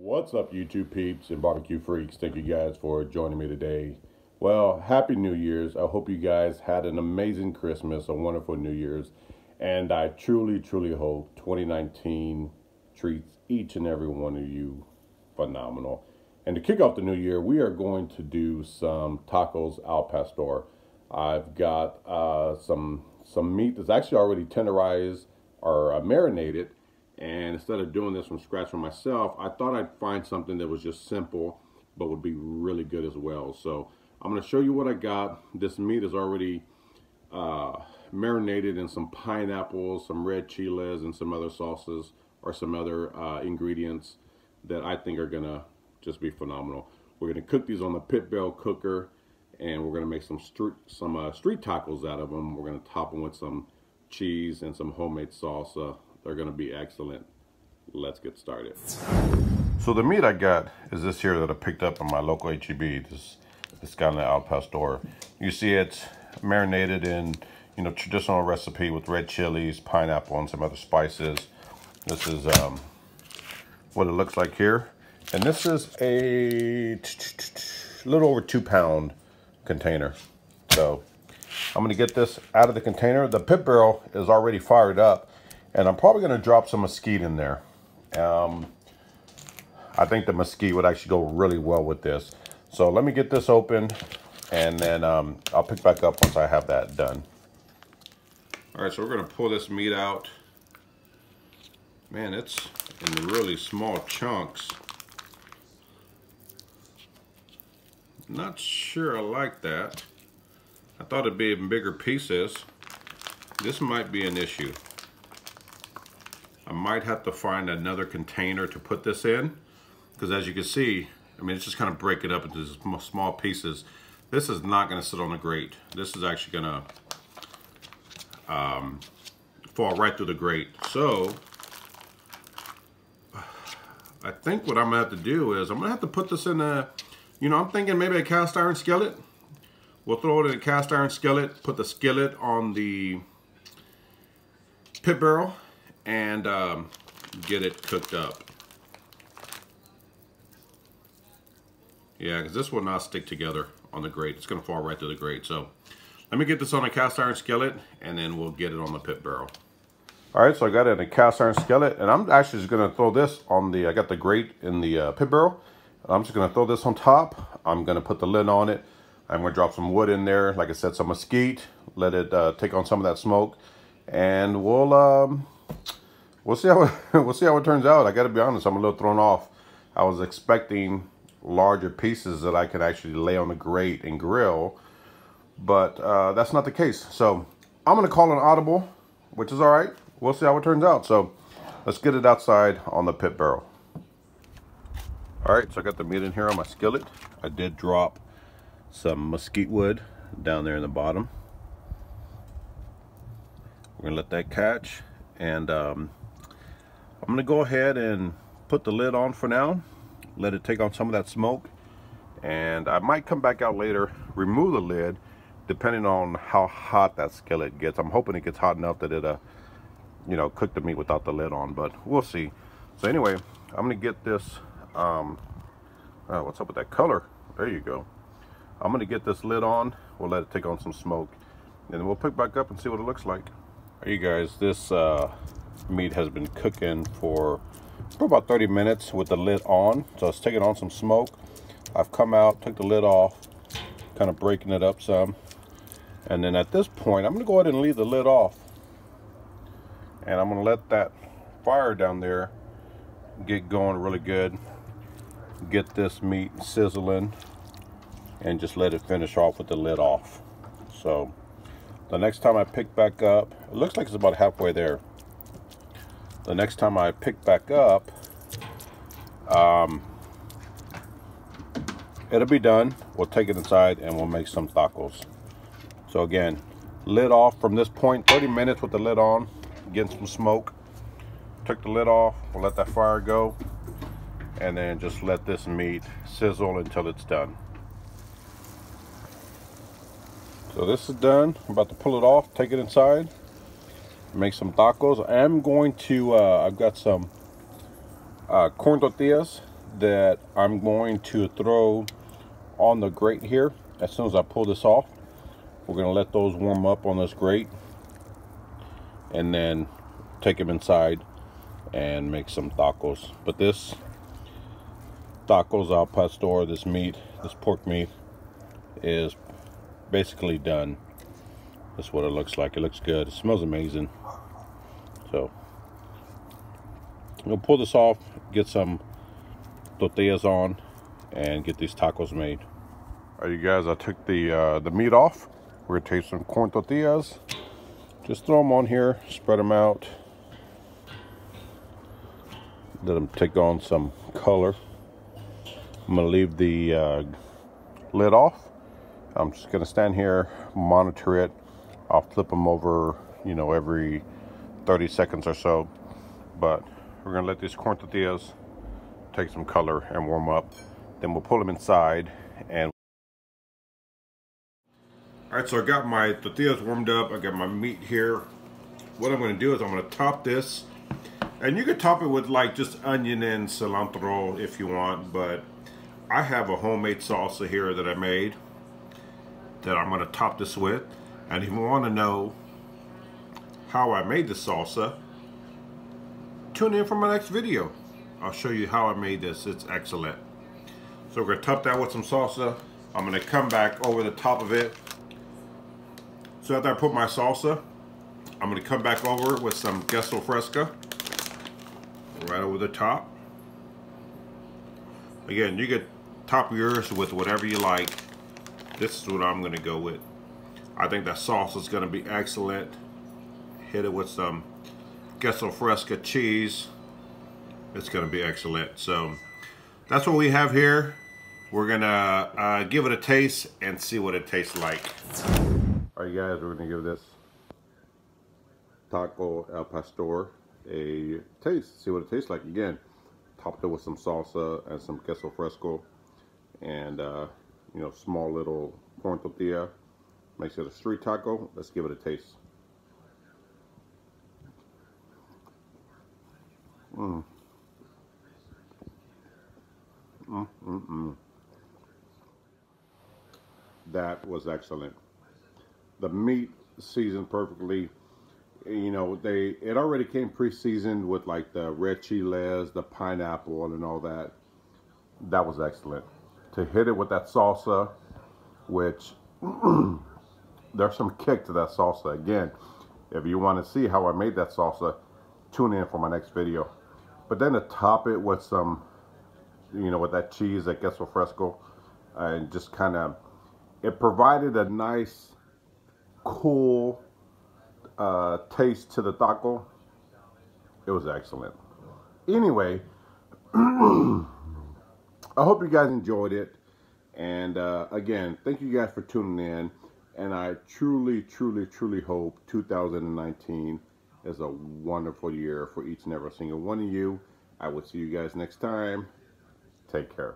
What's up, YouTube peeps and barbecue freaks? Thank you guys for joining me today. Well, happy New Year's. I hope you guys had an amazing Christmas, a wonderful New Year's, and I truly hope 2019 treats each and every one of you phenomenal. And to kick off the new year, we are going to do some tacos al pastor. I've got some meat that's actually already tenderized or marinated. And instead of doing this from scratch for myself, I thought I'd find something that was just simple, but would be really good as well. So I'm going to show you what I got. This meat is already marinated in some pineapples, some red chiles, and some other sauces or some other ingredients that I think are going to just be phenomenal. We're going to cook these on the pit bell cooker, and we're going to make some street tacos out of them. We're going to top them with some cheese and some homemade salsa. They're going to be excellent. Let's get started. So the meat I got is this here that I picked up in my local HEB. This guy in the al pastor. You see it's marinated in, traditional recipe with red chilies, pineapple, and some other spices. This is what it looks like here. And this is a little over 2-pound container. So I'm going to get this out of the container. The pit barrel is already fired up. And I'm probably going to drop some mesquite in there. I think the mesquite would actually go really well with this. So let me get this open, and then I'll pick back up once I have that done. All right, so we're going to pull this meat out. Man, it's in really small chunks. Not sure I like that. I thought it'd be in bigger pieces. This might be an issue. I might have to find another container to put this in, because as you can see, it's just kind of break it up into small pieces. This is not going to sit on the grate. This is actually going to fall right through the grate. So I think what I'm going to have to do is I'm going to have to put this in a, I'm thinking maybe a cast iron skillet. We'll throw it in a cast iron skillet, put the skillet on the pit barrel, and get it cooked up. Yeah, because this will not stick together on the grate. It's going to fall right through the grate. So let me get this on a cast iron skillet, and then we'll get it on the pit barrel. All right, so I got it in a cast iron skillet, and I'm actually just going to throw this on the, I got the grate in the pit barrel. I'm just going to throw this on top. I'm going to put the lid on it. I'm going to drop some wood in there. Like I said, some mesquite. Let it take on some of that smoke, and we'll see how it turns out. I got to be honest, I'm a little thrown off. I was expecting larger pieces that I could actually lay on the grate and grill, but that's not the case. So I'm going to call an audible, which is all right. We'll see how it turns out. So let's get it outside on the pit barrel. All right, so I got the meat in here on my skillet. I did drop some mesquite wood down there in the bottom. We're going to let that catch, and I'm going to go ahead and put the lid on for now, let it take on some of that smoke, and I might come back out later, remove the lid, depending on how hot that skillet gets. I'm hoping it gets hot enough that it'll, cook the meat without the lid on, but we'll see. So anyway, I'm going to get this, what's up with that color? There you go. I'm going to get this lid on, we'll let it take on some smoke, and then we'll pick back up and see what it looks like. All right, you guys, this meat has been cooking for about 30 minutes with the lid on, so it's taking on some smoke. I've come out, took the lid off, kind of breaking it up some, and then at this point I'm going to go ahead and leave the lid off, and I'm going to let that fire down there get going really good, get this meat sizzling, and just let it finish off with the lid off. So the next time I pick back up, it looks like it's about halfway there. The next time I pick back up, it'll be done. We'll take it inside and we'll make some tacos. So again, lid off from this point, 30 minutes with the lid on, getting some smoke. Took the lid off, we'll let that fire go, and then just let this meat sizzle until it's done. So this is done. I'm about to pull it off, take it inside, make some tacos. I'm going to, I've got some corn tortillas that I'm going to throw on the grate here. As soon as I pull this off, we're going to let those warm up on this grate and then take them inside and make some tacos. But this tacos al pastor, this meat, this pork meat, is basically done. That's what it looks like. It looks good. It smells amazing. So we'll pull this off, get some tortillas on, and get these tacos made. All right, you guys, I took the meat off. We're gonna take some corn tortillas. Just throw them on here, spread them out. Let them take on some color. I'm gonna leave the lid off. I'm just gonna stand here, monitor it. I'll flip them over, you know, every 30 seconds or so. But we're gonna let these corn tortillas take some color and warm up. Then we'll pull them inside and... All right, so I got my tortillas warmed up. I got my meat here. What I'm gonna do is I'm gonna top this. And you could top it with like just onion and cilantro if you want, but I have a homemade salsa here that I made that I'm gonna top this with. And if you wanna know how I made the salsa, tune in for my next video. I'll show you how I made this. It's excellent. So we're gonna top that with some salsa. I'm gonna come back over the top of it. So after I put my salsa, I'm gonna come back over with some queso fresco right over the top. Again, you could top yours with whatever you like. This is what I'm gonna go with. I think that sauce is gonna be excellent. Hit it with some queso fresco cheese. It's gonna be excellent. So that's what we have here. We're gonna give it a taste and see what it tastes like. All right, guys, we're gonna give this taco al pastor a taste. See what it tastes like. Again, topped it with some salsa and some queso fresco, and you know, small little corn tortilla. Makes it a street taco. Let's give it a taste. That was excellent. The meat seasoned perfectly. You know, it already came pre-seasoned with like the red chiles, the pineapple, and all that. That was excellent. To hit it with that salsa, which there's some kick to that salsa. Again, if you want to see how I made that salsa, tune in for my next video. But then to top it with some, you know, with that cheese, that queso fresco, and just kind of, it provided a nice, cool taste to the taco. It was excellent. Anyway, I hope you guys enjoyed it. And again, thank you guys for tuning in. And I truly, truly, truly hope 2019 is a wonderful year for each and every single one of you. I will see you guys next time. Take care.